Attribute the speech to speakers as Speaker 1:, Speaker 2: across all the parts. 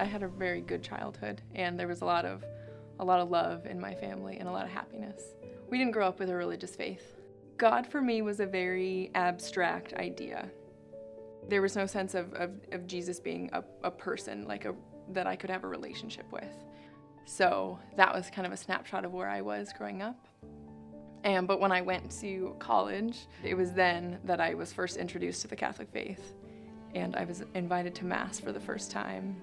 Speaker 1: I had a very good childhood, and there was a lot of love in my family and a lot of happiness. We didn't grow up with a religious faith. God for me was a very abstract idea. There was no sense of Jesus being a person, that I could have a relationship with. So that was kind of a snapshot of where I was growing up. But when I went to college, it was then that I was first introduced to the Catholic faith. And I was invited to Mass for the first time,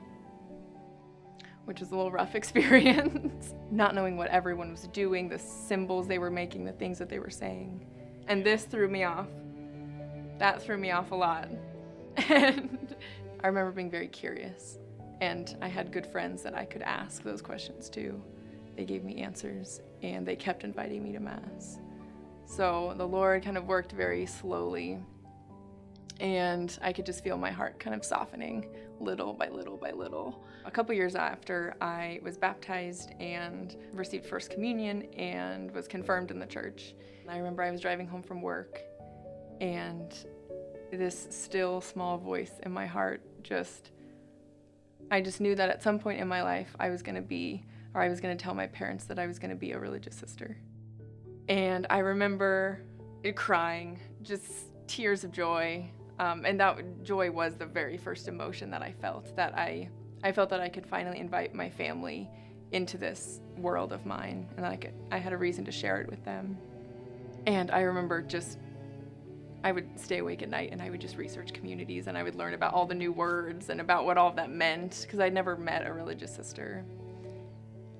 Speaker 1: which was a little rough experience. Not knowing what everyone was doing, the symbols they were making, the things that they were saying. And this threw me off. That threw me off a lot. And I remember being very curious. And I had good friends that I could ask those questions to. They gave me answers, and they kept inviting me to Mass. So the Lord kind of worked very slowly, and I could just feel my heart kind of softening little by little by little. A couple years after, I was baptized and received First Communion and was confirmed in the church. I remember I was driving home from work, and this still small voice in my heart I just knew that at some point in my life I was going to tell my parents that I was going to be a religious sister. And I remember crying, just tears of joy. And that joy was the very first emotion that I felt, that I felt that I could finally invite my family into this world of mine, and that I had a reason to share it with them. And I remember I would stay awake at night and I would just research communities, and I would learn about all the new words and about what all of that meant, because I'd never met a religious sister.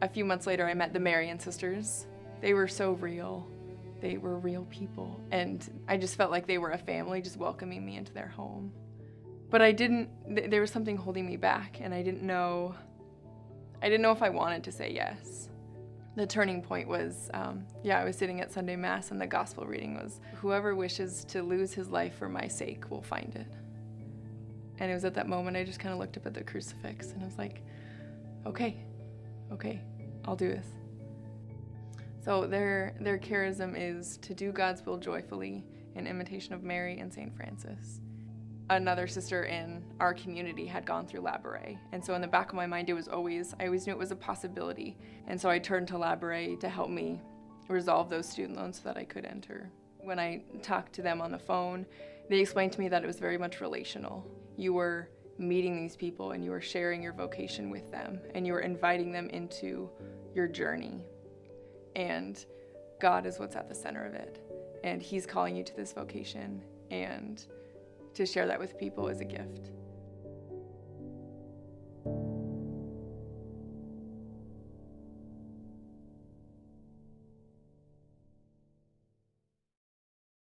Speaker 1: A few months later, I met the Marian sisters. They were so real. They were real people, and I just felt like they were a family, just welcoming me into their home. But there was something holding me back, and I didn't know if I wanted to say yes. The turning point was, I was sitting at Sunday Mass, and the gospel reading was, "Whoever wishes to lose his life for my sake will find it." And it was at that moment I just kind of looked up at the crucifix, and I was like, okay, I'll do this. So their charism is to do God's will joyfully, in imitation of Mary and St. Francis. Another sister in our community had gone through Labouré, and so in the back of my mind I always knew it was a possibility, and so I turned to Labouré to help me resolve those student loans so that I could enter. When I talked to them on the phone, they explained to me that it was very much relational. You were meeting these people, and you were sharing your vocation with them, and you were inviting them into your journey. And God is what's at the center of it, and He's calling you to this vocation, and to share that with people is a gift.